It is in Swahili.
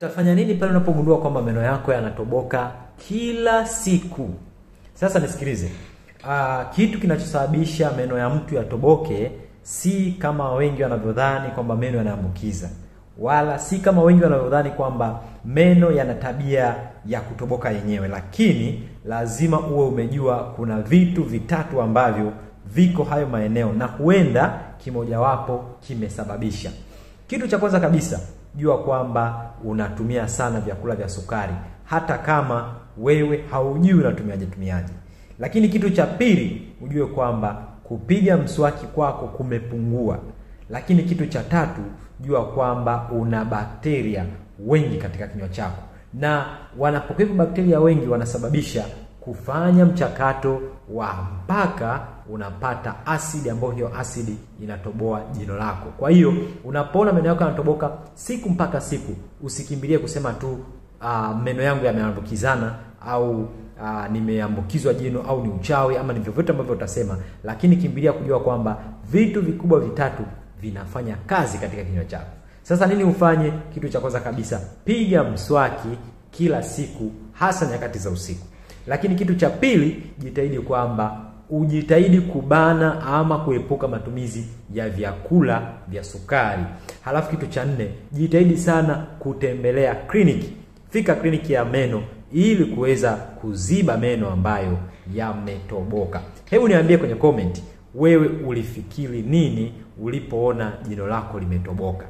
Utafanya nini pale unapogundua kwamba meno yako yanatoboka kila siku? Sasa nisikilize. Kitu kinachosababisha meno ya mtu yatoboke si kama wengi wanavyodhani kwamba meno yanaambukiza, wala si kama wengi wanavyodhani kwamba meno yana tabia ya kutoboka yenyewe, lakini lazima uwe umejua kuna vitu vitatu ambavyo viko hayo maeneo na huenda kimojawapo kimesababisha. Kitu cha kwanza kabisa, jua kwamba unatumia sana vyakula vya sukari hata kama wewe haujui unatumiaje. Lakini kitu cha pili, ujue kwamba kupiga mswaki kwako kumepungua. Lakini kitu cha tatu, jua kwamba una bakteria wengi katika kinywa chako, na wanapokuwepo bakteria wengi wanasababisha kufanya mchakato wa mpaka unapata asidi, ambayo hiyo asidi inatoboa jino lako. Kwa hiyo unapoona meno yako yanatoboka siku mpaka siku, usikimbilie kusema tu meno yangu yameambukizana au nimeambukizwa jino au ni uchawi ama ni vyovyote ambavyo utasema, lakini kimbilia kujua kwamba vitu vikubwa vitatu vinafanya kazi katika kinywa chako. Sasa nini ufanye? Kitu cha kwanza kabisa, piga mswaki kila siku, hasa nyakati za usiku. Lakini kitu cha pili, ujitahidi kubana ama kuepuka matumizi ya vyakula vya sukari. Halafu kitu cha nne, jitahidi sana kutembelea kliniki. Fika kliniki ya meno ili kuweza kuziba meno ambayo yametoboka. Hebu niambie kwenye comment, wewe ulifikiri nini ulipoona jino lako limetoboka?